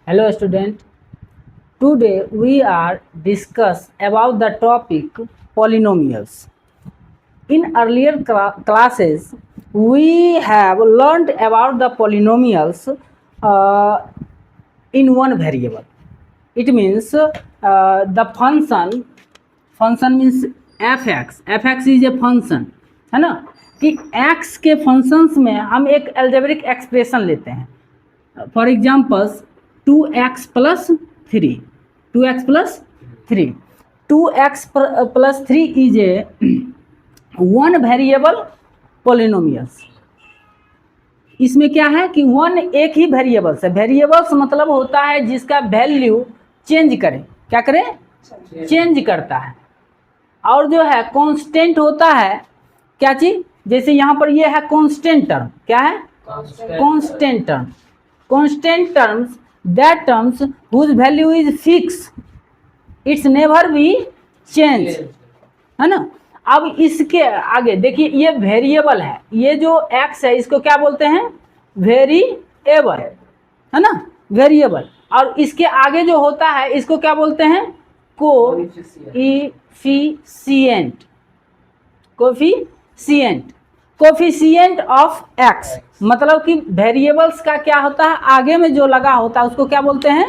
Hello student, today we are discuss about the topic polynomials. In earlier classes we have learned about the polynomials in one variable. It means the function means fx is a function, है ना, कि x के functions में हम एक algebraic expression लेते हैं. For examples 2x plus 3 2x plus 3 is a one variable polynomials. इसमें क्या है कि वन एक ही वेरिएबल्स है. वेरिएबल्स मतलब होता है जिसका वैल्यू चेंज करे, क्या करे, चेंज करता है. और जो है कांस्टेंट होता है, क्या चीज, जैसे यहाँ पर ये है कांस्टेंट टर्म. क्या है, constant term. Constant terms that terms whose value is fix, it's never be change, है ना. अब इसके आगे देखिए ये वेरिएबल है, ये जो x है इसको क्या बोलते हैं, वेरिएबल, है ना, वेरिएबल. और इसके आगे जो होता है इसको क्या बोलते हैं, कोएफिशिएंट. कोएफिशिएंट ऑफ x मतलब कि वेरिएबल्स का क्या होता है, आगे में जो लगा होता है उसको क्या बोलते हैं,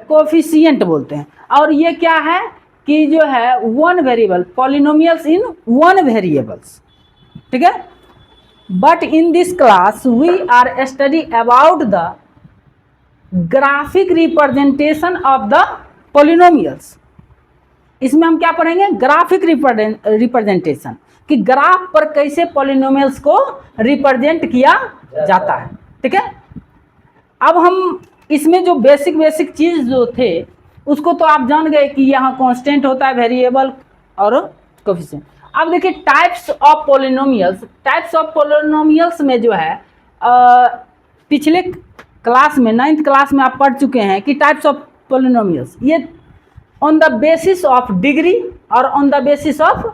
कोएफिशिएंट बोलते हैं. और ये क्या है कि जो है one variable, polynomials in one variables, ठीक है. But in this class we are study about the graphic representation of the polynomials. इसमें हम क्या पढ़ेंगे, ग्राफिक रिप्रेजेंटेशन, कि ग्राफ पर कैसे पॉलिनोमियल्स को रिप्रेजेंट किया जाता है, ठीक है. अब हम इसमें जो बेसिक चीज जो थे उसको तो आप जान गए कि यहाँ कांस्टेंट होता है, वेरिएबल और कोएफिशिएंट. अब देखिए types of polynomials. Types of polynomials में जो है पिछले क्लास में 9th क्लास में आप पढ़ चुके हैं कि टाइप्स ऑफ पॉलिनोमियल्स ये on the basis of degree और on the basis of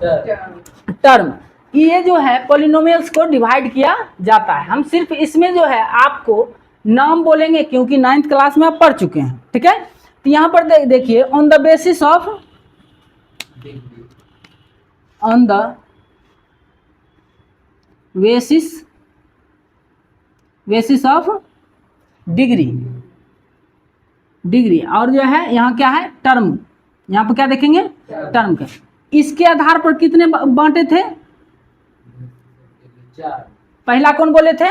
term, ये जो है पॉलिनोमियल्स को डिवाइड किया जाता है. हम सिर्फ इसमें जो है आपको नाम बोलेंगे क्योंकि 9th क्लास में आप पढ़ चुके हैं, ठीक है. तो यहाँ पर देखिए on the basis of basis of degree और जो है यहाँ क्या है, टर्म. यहाँ पर क्या देखेंगे, टर्म के. इसके आधार पर कितने बांटे थे, पहला कौन बोले थे,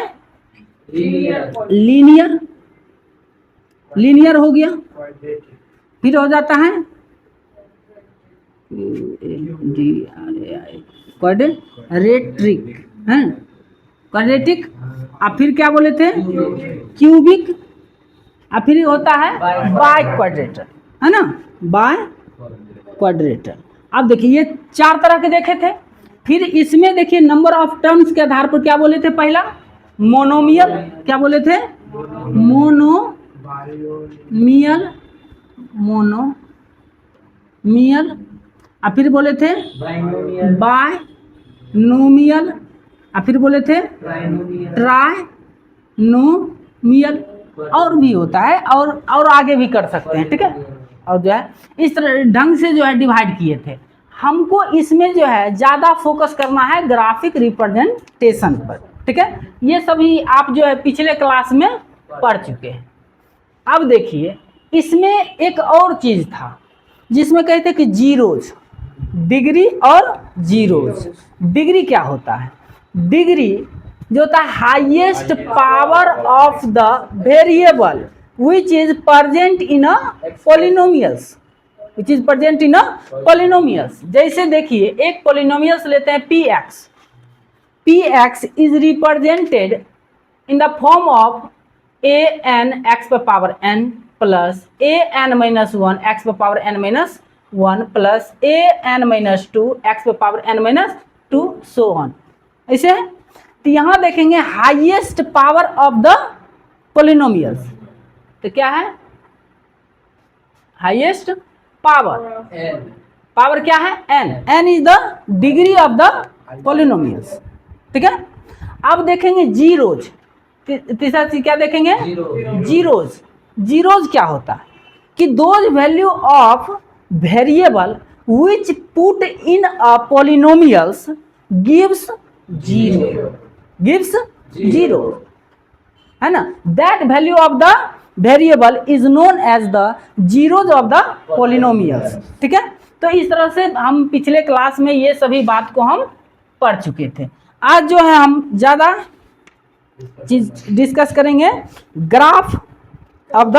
लीनियर हो गया. फिर हो जाता है क्वाड्रेटिक, हैं, क्वाड्रेटिक. और फिर क्या बोले थे, क्यूबिक. और फिर होता है बाय क्वाड्रेटर, है ना, बाय क्वाड्रेटर. अब देखिए ये 4 तरह के देखे थे. फिर इसमें देखिए नंबर ऑफ टर्म्स के आधार पर क्या बोले थे, पहला मोनोमियल, क्या बोले थे, मोनोमियल. और फिर बोले थे बायनोमियल. और फिर बोले थे ट्राइनोमियल. और भी होता है और आगे भी कर सकते हैं, ठीक है. और जो है इस तरह ढंग से जो है डिवाइड किए थे. हमको इसमें जो है ज़्यादा फोकस करना है ग्राफिक रिप्रेजेंटेशन पर, ठीक है. ये सभी आप जो है पिछले क्लास में पढ़ चुके हैं. अब देखिए इसमें एक और चीज़ था जिसमें कहते कि जीरोज, डिग्री और जीरोज. डिग्री क्या होता है, डिग्री जो होता है highest power of the variable which is present in a polynomials, जैसे देखिए एक पॉलिनोमियल्स लेते हैं px is represented in the form of an x per power n plus an minus 1 x per power n minus 1 plus an minus 2 x per power n minus 2 so on. ऐसे है. तो यहाँ देखेंगे highest power of the polynomials, तो क्या है, highest power क्या है, n is the degree of the polynomials, ठीक है. अब देखेंगे जीरोज, तीसरा चीज क्या देखेंगे, जीरोज. जीरोज क्या होता है कि those value of variable which put in a polynomials gives zero, है ना। That value of the variable is known as the zeros of the polynomials. ठीक है, तो इस तरह से हम पिछले क्लास में ये सभी बात को हम पढ़ चुके थे। आज जो है हम ज़्यादा चीज डिस्कस करेंगे ग्राफ ऑफ द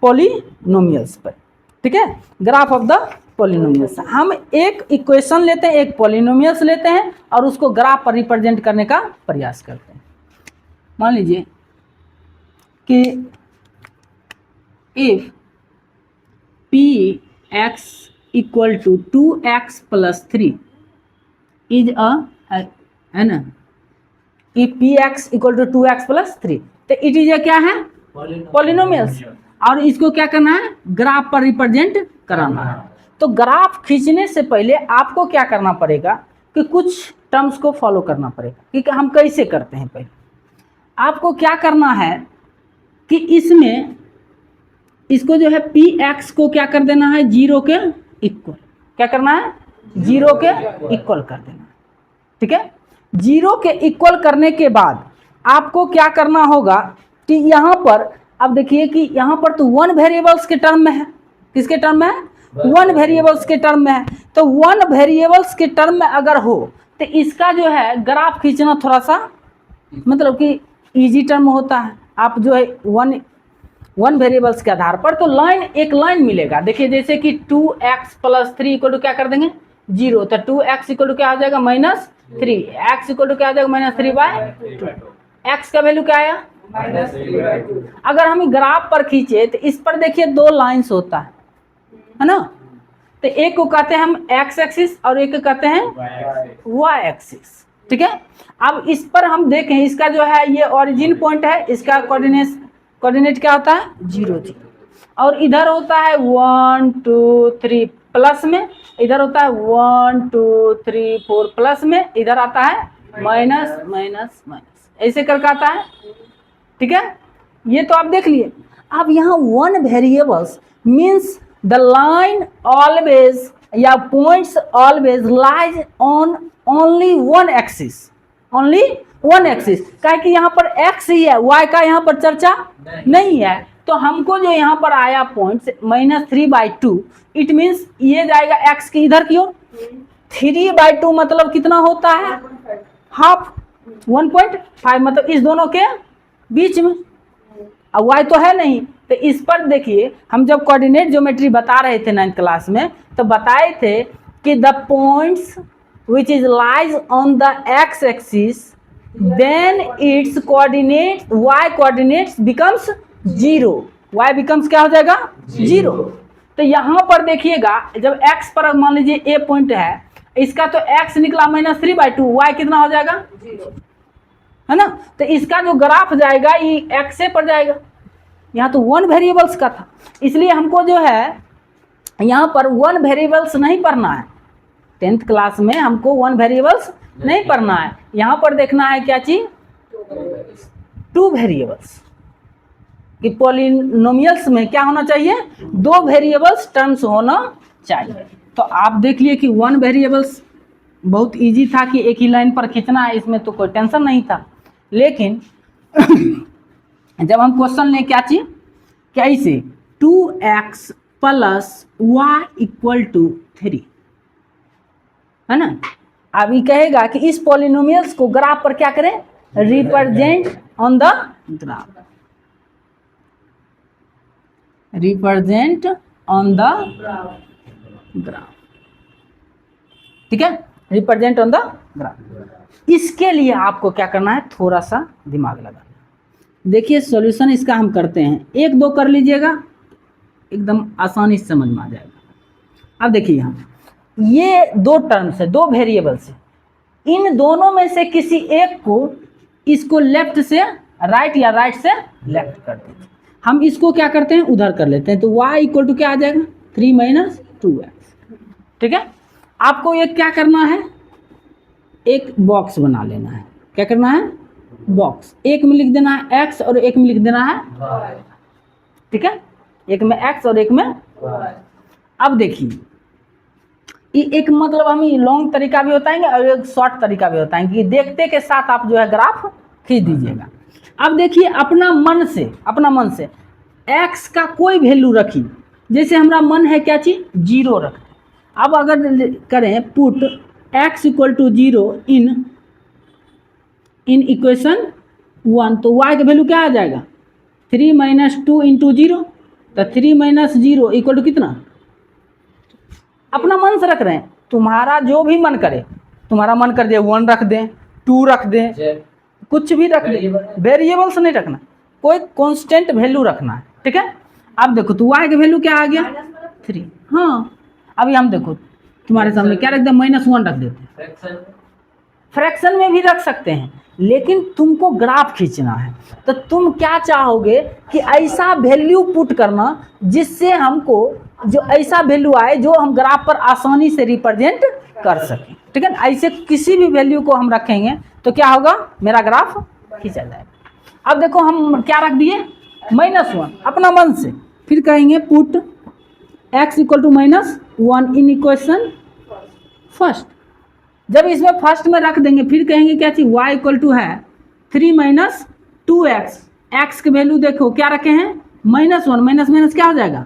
पॉलिनोमियल्स पर। ठीक है, ग्राफ ऑफ द पॉलिनोमियल्स। हम एक इक्वेशन लेते हैं, एक पॉलिनोमियल्स लेते हैं और उसको ग्राफ पर रिप्रेजेंट करने का प्रयास करते हैं। मान लीजिए कि if px equal to 2x plus 3 is है ना, if px equal to 2x plus 3, तो इट इज क्या है, पॉलिनोमियल्स। और इसको क्या करना है, ग्राफ पर रिप्रेजेंट कराना है। तो ग्राफ खींचने से पहले आपको क्या करना पड़ेगा कि कुछ टर्म्स को फॉलो करना पड़ेगा। ठीक है, हम कैसे करते हैं, पहले आपको क्या करना है कि इसमें इसको जो है px को क्या कर देना है, जीरो के इक्वल। क्या करना है, जीरो के इक्वल कर देना है। ठीक है, जीरो के इक्वल करने के बाद आपको क्या करना होगा कि यहाँ पर अब देखिए कि यहाँ पर तो वन वेरिएबल्स के टर्म में है। किसके टर्म में है, वन वेरिएबल्स के टर्म में है। तो वन वेरिएबल्स के टर्म में अगर हो तो इसका जो है ग्राफ खींचना थोड़ा सा मतलब कि इजी टर्म होता है। आप जो है वन वेरिएबल्स के आधार पर तो लाइन एक लाइन मिलेगा। देखिए जैसे कि 2x प्लस 3 इक्वल टू क्या कर देंगे, जीरो। तो 2x इक्वल टू क्या हो जाएगा, -3। x इक्वल टू क्या हो जाएगा, -3/2। x का वैल्यू क्या आया, -3/2। अगर हम ग्राफ पर खींचे तो इस पर देखिए दो लाइंस होता है ना। तो एक को कहते हैं हम x एक्सिस और एक को कहते हैं y एक्सिस। ठीक है, अब इस पर हम देखें, इसका जो है ये ओरिजिन पॉइंट है, इसका कोऑर्डिनेट क्या होता है, 0 0। और इधर होता है 1 2 3 प्लस में, इधर होता है 1 2 3 4 प्लस में, इधर आता है माइनस माइनस माइनस, ऐसे करके आता है। ठीक है, ये तो आप देख लिए। अब यहाँ one variables means the line always या points always lies on only one axis, only one axis. क्या कि यहाँ पर x ही है, y का यहाँ पर चर्चा नहीं है। तो हमको जो यहाँ पर आया पॉइंट -3/2, इट मीन्स ये जाएगा x की इधर की ओर। 3/2 मतलब कितना होता है, हाफ, 1.5 मतलब इस दोनों के बीच में। अब y तो है नहीं, तो इस पर देखिए हम जब कोऑर्डिनेट ज्योमेट्री बता रहे थे 9th क्लास में, तो बताए थे कि the points which is lies on the x axis then its coordinate y coordinates becomes 0, y becomes क्या हो जाएगा, 0। तो यहाँ पर देखिएगा जब x पर मान लीजिए a पॉइंट है, इसका तो x निकला -3/2, y कितना हो जाएगा, 0, है ना। तो इसका जो ग्राफ जाएगा ये x पर जाएगा। यहाँ तो वन वेरिएबल्स का था, इसलिए हमको जो है यहाँ पर वन वेरिएबल्स नहीं पढ़ना है। 10th क्लास में हमको वन वेरिएबल्स नहीं पढ़ना है। यहाँ पर देखना है क्या चीज, टू वेरिएबल्स। कि पॉलिनोमियल्स में क्या होना चाहिए, दो वेरिएबल्स टर्म्स होना चाहिए। तो आप देख लिए कि वन वेरिएबल्स बहुत इजी था कि एक ही लाइन पर खींचना है, इसमें तो कोई टेंशन नहीं था। लेकिन जब हम क्वेश्चन लें क्या चीज, कैसे 2x plus y equal to 3, है ना। अभी कहेगा कि इस पॉलिनोमियल्स को ग्राफ पर क्या करें, represent on the graph, represent on the graph. ठीक है, रिप्रेजेंट ऑन द ग्राफ। इसके लिए आपको क्या करना है, थोड़ा सा दिमाग लगाना। देखिए सॉल्यूशन इसका हम करते हैं, 1 2 कर लीजिएगा, एकदम आसानी से समझ में आ जाएगा। अब देखिए यहाँ ये दो टर्म्स है, दो वेरिएबल्स है, इन दोनों में से किसी एक को इसको लेफ्ट से राइट या राइट से लेफ्ट कर देते हैं। हम इसको क्या करते हैं, उधर कर लेते हैं। तो y इक्वल टू क्या आ जाएगा, 3 - 2x। ठीक है, आपको एक क्या करना है, एक बॉक्स बना लेना है। क्या करना है, बॉक्स। एक में लिख देना है x और एक में लिख देना है y। ठीक है, एक में x और एक में y। अब देखिए एक मतलब हम लॉन्ग तरीका भी होता है और एक शॉर्ट तरीका भी होता है कि देखते के साथ आप जो है ग्राफ खींच दीजिएगा। अब देखिए अपना मन से x का कोई वैल्यू रखिए, जैसे हमारा मन है क्या चीज 0 रख। अब अगर करें put x equal to 0 in equation 1 तो y का वैल्यू क्या आ जाएगा 3 माइनस 2 इंटू 0, तो 3 माइनस 0 इक्वल टू कितना, अपना मन से रख रहे हैं, तुम्हारा जो भी मन करे, तुम्हारा मन कर दे 1 रख दें 2 रख दें कुछ भी रख दें, वेरिएबल्स नहीं रखना, कोई कांस्टेंट वैल्यू रखना है, ठीक है। अब देखो तो y का वैल्यू क्या आ गया 3। हाँ अभी हम देखो तुम्हारे सामने क्या रख दे -1 रख देते, फ्रैक्शन में भी रख सकते हैं, लेकिन तुमको ग्राफ खींचना है तो तुम क्या चाहोगे कि ऐसा वैल्यू पुट करना जिससे हमको जो ऐसा वैल्यू आए जो हम ग्राफ पर आसानी से रिप्रेजेंट कर सकें, ठीक है। ऐसे किसी भी वैल्यू को हम रखेंगे तो क्या होगा, मेरा ग्राफ खींचा जाएगा। अब देखो हम क्या रख दिए -1 अपना मन से, फिर कहेंगे put x equal to -1 in equation first. जब इसमें फर्स्ट में रख देंगे फिर कहेंगे क्या चीज y इक्वल टू है 3 माइनस 2x, x के वैल्यू देखो क्या रखे हैं -1 माइनस माइनस क्या हो जाएगा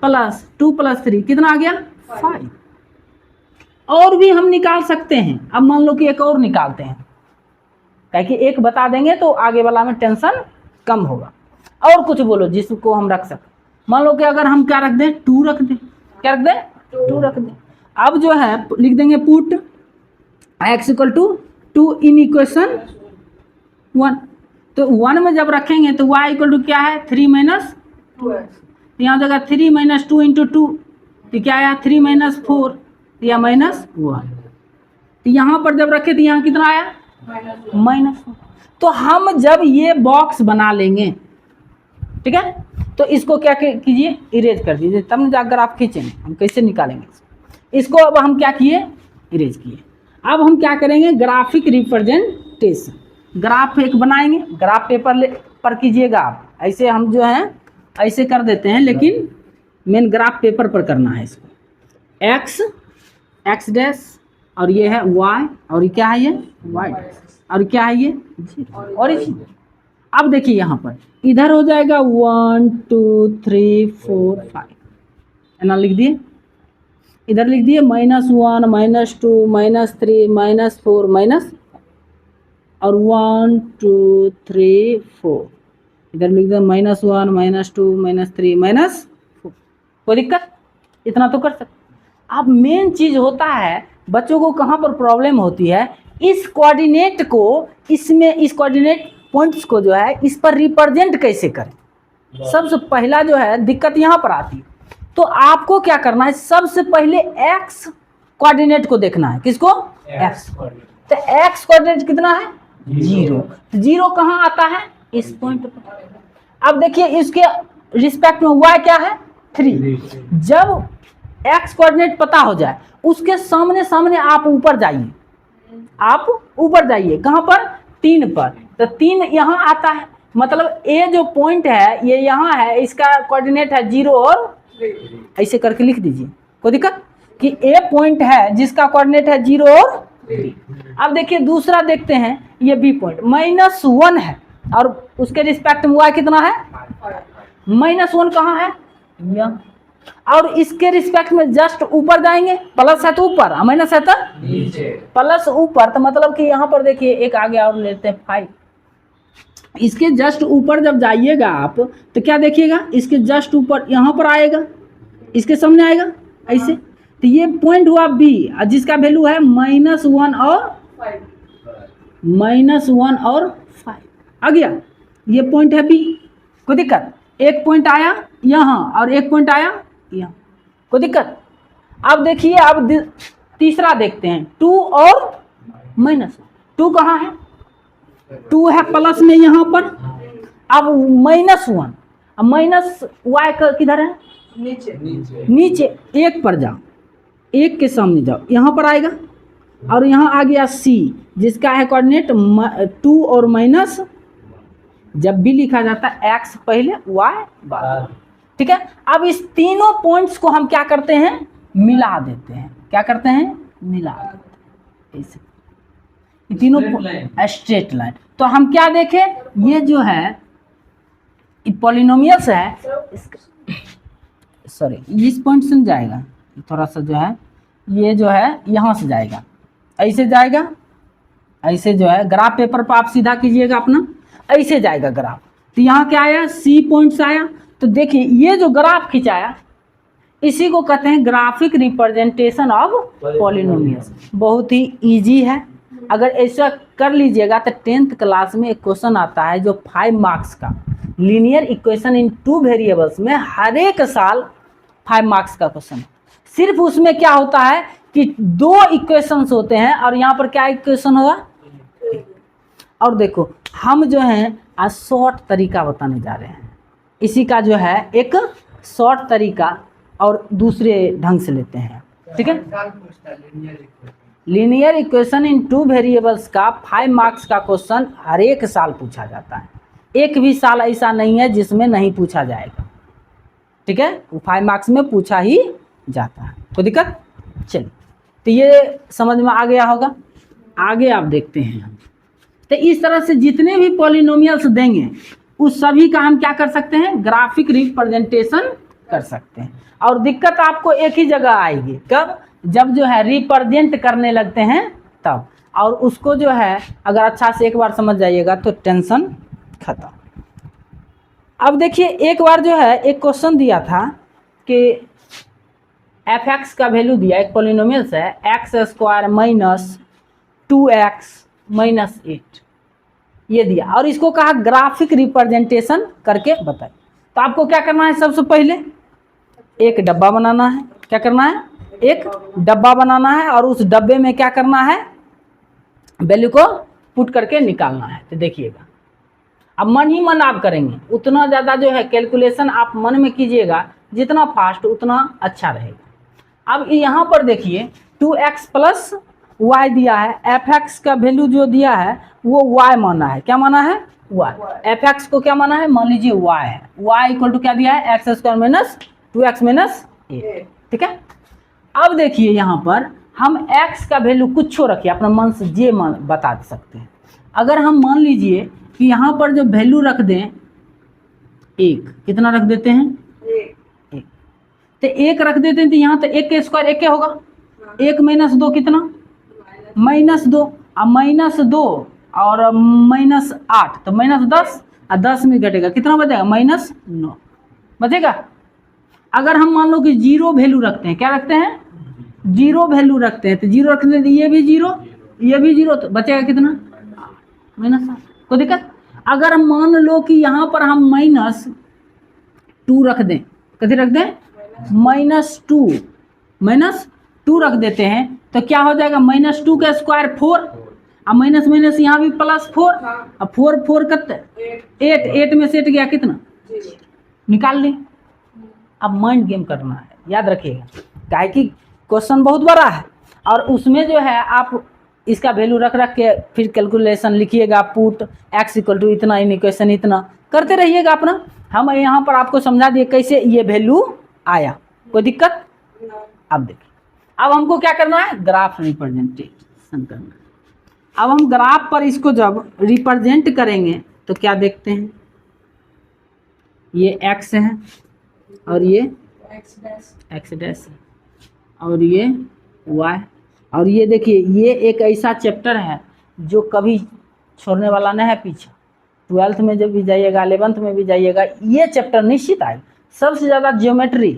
प्लस 2 + 3 कितना आ गया 5। और भी हम निकाल सकते हैं। अब मान लो कि एक और निकालते हैं, क्योंकि एक बता देंगे तो आगे वाला में टेंशन कम होगा। और कुछ बोलो जिसको हम रख सकते, मान लो कि अगर हम क्या रख दें 2 रख दें, क्या रख दें 2 रख दें। अब जो है लिख देंगे put x equal to 2 in equation 1, तो 1 में जब रखेंगे तो y इक्वल टू क्या है 3 माइनस 2x, तो यहाँ जगह 3 माइनस 2 इंटू 2 तो क्या आया 3 माइनस 4 या -1, तो यहाँ पर जब रखे तो यहाँ कितना आया -1। तो हम जब ये बॉक्स बना लेंगे, ठीक है, तो इसको क्या कीजिए इरेज कर दीजिए, तब न जाकर आप खींचेंगे हम कैसे निकालेंगे इसको। अब हम क्या किए इरेज किए। अब हम क्या करेंगे ग्राफिक रिप्रेजेंटेशन, ग्राफ एक बनाएंगे, ग्राफ पेपर पर कीजिएगा आप, ऐसे हम जो है ऐसे कर देते हैं, लेकिन मेन ग्राफ पेपर पर करना है इसको। x डैश और ये है y और ये क्या है ये y डैश और क्या है ये 0 और इसी। अब देखिए यहाँ पर इधर हो जाएगा 1 2 3 4 5, है ना, लिख दिए, इधर लिख दिए -1 -2 -3 -4 माइनस और 1 2 3 4, इधर लिख दिया -1 -2 -3 -4। कोई दिक्कत, इतना तो कर सकते। अब मेन चीज होता है बच्चों को कहाँ पर प्रॉब्लम होती है, इस कोऑर्डिनेट को इसमें इस कोऑर्डिनेट पॉइंट्स को जो है इस पर रिप्रेजेंट कैसे करें। सबसे पहला जो है दिक्कत यहाँ पर आती है, तो आपको क्या करना है सबसे पहले x कोऑर्डिनेट को देखना है। किसको x, तो x कोऑर्डिनेट कितना है 0, तो 0 कहाँ आता है इस पॉइंट पर। अब देखिए इसके रिस्पेक्ट में y क्या है 3। जब x कोऑर्डिनेट पता हो जाए उसके सामने सामने आप ऊपर जाइए, आप ऊपर जाइए कहाँ पर 3 पर, तो 3 यहाँ आता है, मतलब a जो पॉइंट है ये यहाँ है, इसका कोऑर्डिनेट है 0 और ऐसे करके लिख दीजिए, कोई दिक्कत कि a पॉइंट है जिसका कोऑर्डिनेट है 0 और 3। अब देखिए दूसरा देखते हैं, ये b पॉइंट -1 है और उसके रिस्पेक्ट में y कितना है -1 कहाँ है यहाँ, और इसके रिस्पेक्ट में जस्ट ऊपर जाएंगे, प्लस है तो ऊपर माइनस है तो नीचे, प्लस ऊपर, तो मतलब कि यहाँ पर देखिए एक आगे और लेते हैं 5। इसके जस्ट ऊपर जब जाइएगा आप तो क्या देखिएगा इसके जस्ट ऊपर यहाँ पर आएगा, इसके सामने आएगा ऐसे, तो ये पॉइंट हुआ b जिसका वैल्यू है -1 और 5 आ गया, ये पॉइंट है b। कोई दिक्कत, एक पॉइंट आया यहाँ और एक पॉइंट आया यहाँ, कोई दिक्कत। अब देखिए अब तीसरा देखते हैं 2 और -2 कहाँ है 2 है प्लस में यहाँ पर, अब -1, अब माइनस y किधर है नीचे, एक पर जाओ, एक के सामने जाओ, यहाँ पर आएगा और यहाँ आ गया c जिसका है कोऑर्डिनेट 2 और माइनस, जब भी लिखा जाता है x पहले y बाद, ठीक है। अब इस तीनों पॉइंट्स को हम क्या करते हैं, मिला देते हैं। क्या करते हैं, मिला देते हैं ऐसे, ये तीनों स्ट्रेट लाइन। तो हम क्या देखें, ये जो है पॉलिनोमियल्स है, सॉरी इस पॉइंट से जाएगा थोड़ा सा, जो है ये जो है यहाँ से जाएगा, ऐसे जाएगा, ऐसे जो है ग्राफ पेपर पर आप सीधा कीजिएगा अपना, ऐसे जाएगा ग्राफ। तो यहाँ क्या आया, सी पॉइंट्स आया। तो देखिए ये जो ग्राफ खिंचाया इसी को कहते हैं ग्राफिक रिप्रेजेंटेशन ऑफ पॉलिनोमियल्स। बहुत ही इजी है, अगर ऐसा कर लीजिएगा तो 10th क्लास में एक क्वेश्चन आता है जो 5 मार्क्स का, लीनियर इक्वेशन इन 2 वेरिएबल्स में हर एक साल 5 मार्क्स का क्वेश्चन। सिर्फ उसमें क्या होता है कि 2 इक्वेशंस होते हैं और यहाँ पर क्या इक्वेशन होगा। और देखो हम जो है आज शॉर्ट तरीका बताने जा रहे हैं, इसी का जो है एक शॉर्ट तरीका और दूसरे ढंग से लेते हैं, ठीक है। लीनियर इक्वेशन इन 2 वेरिएबल्स का 5 मार्क्स का क्वेश्चन हर एक साल पूछा जाता है, एक भी साल ऐसा नहीं है जिसमें नहीं पूछा जाएगा, ठीक है। वो 5 मार्क्स में पूछा ही जाता है, कोई दिक्कत। चलिए, तो ये समझ में आ गया होगा। आगे आप देखते हैं हम, तो इस तरह से जितने भी पॉलिनोमियल्स देंगे उस सभी का हम क्या कर सकते हैं, ग्राफिक रिप्रेजेंटेशन कर सकते हैं। और दिक्कत आपको एक ही जगह आएगी, कब, जब जो है रिप्रेजेंट करने लगते हैं तब। और उसको जो है अगर अच्छा से एक बार समझ जाइएगा तो टेंशन खत्म। अब देखिए एक बार जो है एक क्वेश्चन दिया था कि f(x) का वैल्यू दिया, एक पॉलिनोमियल्स है x² माइनस 2x माइनस 8 ये दिया, और इसको कहा ग्राफिक रिप्रेजेंटेशन करके बताए। तो आपको क्या करना है, सबसे पहले एक डब्बा बनाना है। क्या करना है, एक डब्बा बनाना है, और उस डब्बे में क्या करना है, वैल्यू को पुट करके निकालना है। तो देखिएगा अब मन ही मन आप करेंगे, उतना ज़्यादा जो है कैलकुलेशन आप मन में कीजिएगा, जितना फास्ट उतना अच्छा रहेगा। अब यहाँ पर देखिए 2x प्लस y दिया है, f(x) का वैल्यू जो दिया है वो y माना है। क्या माना है, y। f(x) को क्या माना है, मान लीजिए y है, y इक्वल टू क्या दिया है, x² माइनस 2x माइनस 8, ठीक है। अब देखिए यहाँ पर हम x का वैल्यू कुछ रखिए, अपना मन से जे मान बता सकते हैं। अगर हम मान लीजिए कि यहाँ पर जो वैल्यू रख दें 1, कितना रख देते हैं, 1, तो 1 रख देते हैं, तो यहाँ तो 1 के स्क्वायर 1 होगा, 1 माइनस 2 कितना, -2, अब -2 और -8 तो -10, और 10 में घटेगा कितना बचेगा, -9 बचेगा। अगर हम मान लो कि 0 वैल्यू रखते हैं, क्या रखते हैं, 0 वैल्यू रखते हैं, तो 0 रखते हैं, ये भी 0 ये भी 0, तो बचेगा कितना, -8। कोई दिक्कत। अगर हम मान लो कि यहाँ पर हम -2 रख दें, कथी रख दें, -2 रख देते हैं, तो क्या हो जाएगा, -2 का स्क्वायर 4, अब माइनस माइनस यहाँ भी +4, अब 4 कितने, 8 में सेट गया कितना, निकाल ली। अब माइंड गेम करना है, याद रखिएगा, काहे कि क्वेश्चन बहुत बड़ा है, और उसमें जो है आप इसका वैल्यू रख के फिर कैलकुलेशन लिखिएगा, पुट x इक्वल टू इतना, इन इक्वेशन इतना करते रहिएगा अपना। हम यहाँ पर आपको समझा दिए कैसे ये वैल्यू आया, कोई दिक्कत। अब देखिए, अब हमको क्या करना है, ग्राफ रिप्रेजेंटेशन करना है। अब हम ग्राफ पर इसको जब रिप्रेजेंट करेंगे तो क्या देखते हैं, ये x है और ये x डैश है और ये y, और ये देखिए ये एक ऐसा चैप्टर है जो कभी छोड़ने वाला नहीं है पीछे। 12th में जब भी जाइएगा, 11th में भी जाइएगा, ये चैप्टर निश्चित आएगा। सबसे ज़्यादा ज्योमेट्री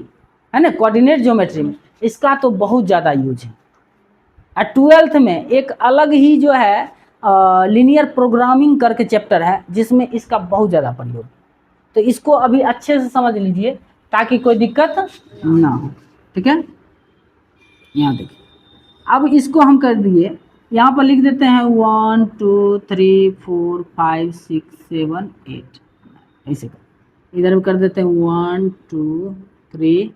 है ना, कोऑर्डिनेट ज्योमेट्री में इसका तो बहुत ज़्यादा यूज है। और 12th में एक अलग ही जो है लीनियर प्रोग्रामिंग करके चैप्टर है जिसमें इसका बहुत ज़्यादा प्रयोग। तो इसको अभी अच्छे से समझ लीजिए ताकि कोई दिक्कत ना हो, ठीक है। यहाँ देखिए, अब इसको हम कर दिए, यहाँ पर लिख देते हैं 1 2 3 4 5 6 7 8, ऐसे कर। इधर भी कर देते हैं 1 2 3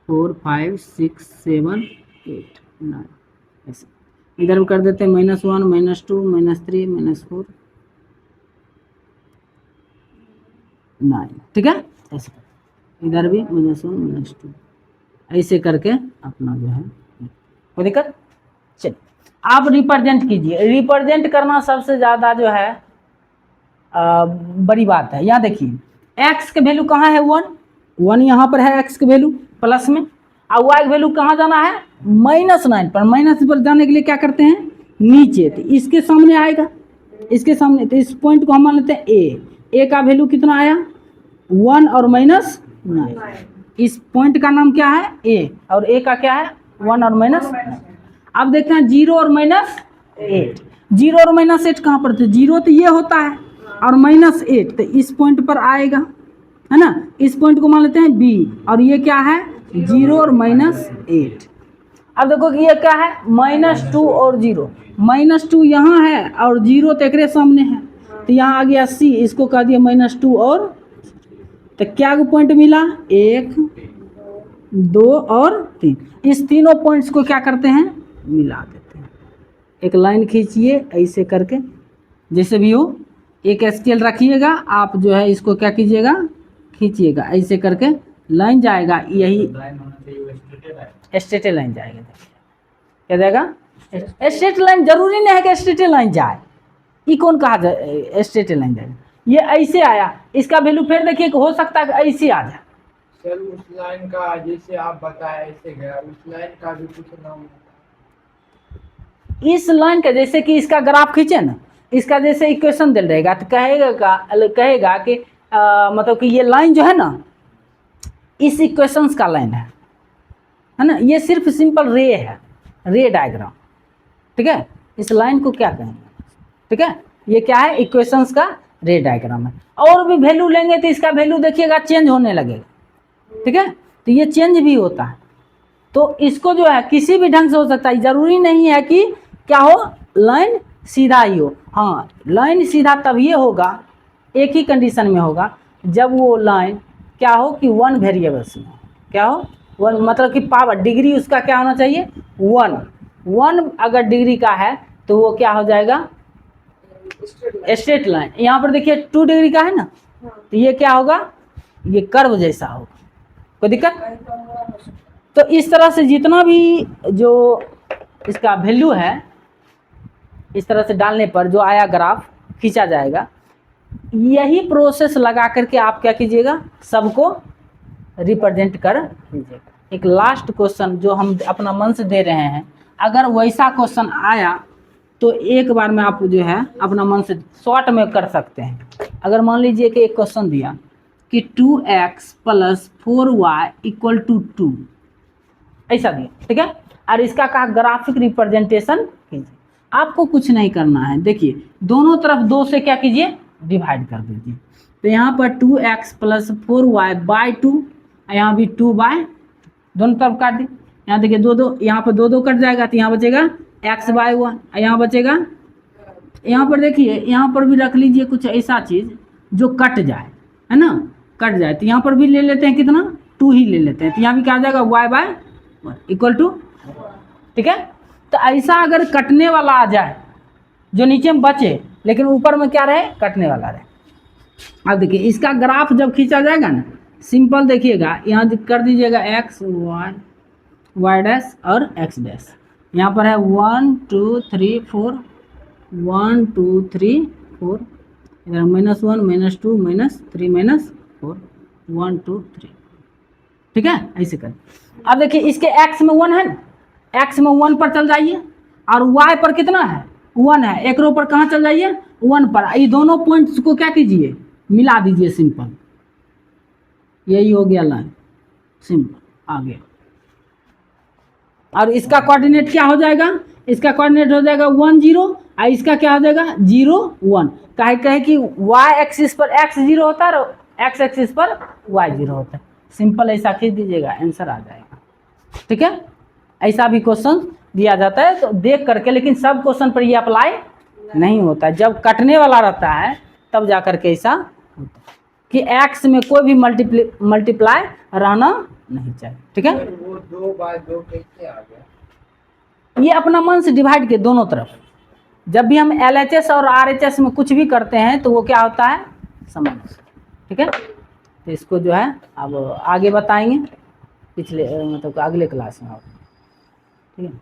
4 5 6 7 8 9, ऐसे। इधर भी कर देते हैं -1 -2 -3 -4 9, ठीक है, ऐसे। इधर भी -1 -2 ऐसे करके अपना जो है कोई दिक्कत। चलिए आप रिप्रेजेंट कीजिए। रिप्रेजेंट करना सबसे ज़्यादा जो है बड़ी बात है। यहाँ देखिए एक्स के वैल्यू कहाँ है 1 यहाँ पर है एक्स के वैल्यू प्लस में, और वाई के वैल्यू कहाँ जाना है -9 पर। माइनस पर जाने के लिए क्या करते हैं नीचे, तो इसके सामने आएगा, इसके सामने, तो इस पॉइंट को हम मान लेते हैं ए का वैल्यू कितना आया 1 और -9। इस पॉइंट का नाम क्या है ए, और ए का क्या है 1 और -9। अब देखते हैं 0 और -8। 0 और -8 कहाँ पर थे, 0 तो ये होता है और -8 तो इस पॉइंट पर आएगा, है ना। इस पॉइंट को मान लेते हैं बी, और ये क्या है 0 और -8। अब देखो कि ये क्या है -2 और 0, -2 यहाँ है और 0 तो एक सामने है, तो यहाँ आ गया सी, इसको कह दिया -2 और, तो क्या पॉइंट मिला 1 2 और 3। इस तीनों पॉइंट्स को क्या करते हैं मिला देते हैं। एक लाइन खींचिए ऐसे करके, जैसे भी हो एक स्केल रखिएगा, आप जो है इसको क्या कीजिएगा खींचिएगा ऐसे करके, लाइन जाएगा, यही स्ट्रेट लाइन जाएगा। क्या जाएगा स्ट्रेट लाइन, जरूरी नहीं है कि स्ट्रेट लाइन जाए, ये कौन कहा जाए स्ट्रेट लाइन जाएगा, ये ऐसे आया, इसका वैल्यू फिर देखिए हो सकता है कि ऐसे आ जाए। सर उस लाइन का जैसे आप बताए ऐसे गया, उस लाइन का भी कुछ नाम, इस लाइन का जैसे कि इसका ग्राफ खींचे ना, इसका जैसे इक्वेशन दिल रहेगा तो कहेगा कि मतलब कि ये लाइन जो है ना इस इक्वेशंस का लाइन है ना, ये सिर्फ सिंपल रे है, रे डायग्राम, ठीक है। इस लाइन को क्या कहेंगे, ठीक है, ये क्या है इक्वेशंस का रे डायग्राम है। और भी वैल्यू लेंगे तो इसका वैल्यू देखिएगा चेंज होने लगेगा, ठीक है, तो ये चेंज भी होता है। तो इसको जो है किसी भी ढंग से हो सकता है, जरूरी नहीं है कि क्या हो लाइन सीधा ही हो। हाँ लाइन सीधा तब ये होगा, एक ही कंडीशन में होगा, जब वो लाइन क्या हो कि 1 वेरिएबल्स में, क्या हो 1, मतलब कि पावर डिग्री उसका क्या होना चाहिए 1 अगर डिग्री का है तो वो क्या हो जाएगा स्ट्रेट लाइन। यहाँ पर देखिए 2 डिग्री का है ना, तो ये क्या होगा ये कर्व जैसा होगा, कोई दिक्कत। तो इस तरह से जितना भी जो इसका वैल्यू है इस तरह से डालने पर जो आया ग्राफ खींचा जाएगा। यही प्रोसेस लगा करके आप क्या कीजिएगा सबको रिप्रेजेंट कर लीजिएगा। एक लास्ट क्वेश्चन जो हम अपना मन से दे रहे हैं, अगर वैसा क्वेश्चन आया तो एक बार में आप जो है अपना मन से शॉर्ट में कर सकते हैं। अगर मान लीजिए कि एक क्वेश्चन दिया कि 2x + 4y = 2, ऐसा दिया, ठीक है, और इसका कहा ग्राफिक रिप्रेजेंटेशन कीजिए। आपको कुछ नहीं करना है, देखिए दोनों तरफ 2 से क्या कीजिए डिवाइड कर दीजिए। तो यहाँ पर 2x + 4y/2, यहाँ भी 2/2, दोनों तरफ काट दी। यहाँ देखिए 2 यहाँ पर 2 कट जाएगा, तो यहाँ बचेगा x/1, यहाँ बचेगा, यहाँ पर देखिए यहाँ पर भी रख लीजिए कुछ ऐसा चीज़ जो कट जाए, है ना, कट जाए, तो यहाँ पर भी ले लेते हैं कितना 2 ही ले लेते हैं, तो यहाँ भी क्या आ जाएगा y/1 = 2, ठीक है। तो ऐसा अगर कटने वाला आ जाए जो नीचे में बचे लेकिन ऊपर में क्या रहे कटने वाला रहे। अब देखिए इसका ग्राफ जब खींचा जाएगा ना, सिंपल देखिएगा, यहाँ कर दीजिएगा x y डैश और x डैश, यहाँ पर है 1 2 3 4, 1 2 3 4, इधर -1 -2 -3 -4, 1 2 3, ठीक है, ऐसे कर। अब देखिए इसके x में 1 है ना, x में 1 पर चल जाइए, और y पर कितना है 1 है, एक रो पर कहाँ चल जाइए 1 पर। ये दोनों पॉइंट्स को क्या कीजिए मिला दीजिए, सिंपल, यही हो गया लाइन, सिंपल आ गया। और इसका कोऑर्डिनेट क्या हो जाएगा, इसका कोऑर्डिनेट हो जाएगा 1 0, और इसका क्या हो जाएगा 0 1। कहे कि y एक्सिस पर x 0 होता है और x एक्सिस पर y 0 होता है। सिंपल ऐसा खींच दीजिएगा, आंसर आ जाएगा, ठीक है। ऐसा भी क्वेश्चन दिया जाता है तो देख करके, लेकिन सब क्वेश्चन पर ये अप्लाई नहीं होता है। जब कटने वाला रहता है तब जा करके ऐसा होता है कि x में कोई भी मल्टीप्लाई रहना नहीं चाहिए, ठीक है। वो 2/2 कैसे आ गया, ये अपना मन से डिवाइड के दोनों तरफ। जब भी हम LHS और RHS में कुछ भी करते हैं तो वो क्या होता है समान, ठीक है। तो इसको जो है अब आगे बताएंगे पिछले मतलब अगले क्लास में आप, ठीक है।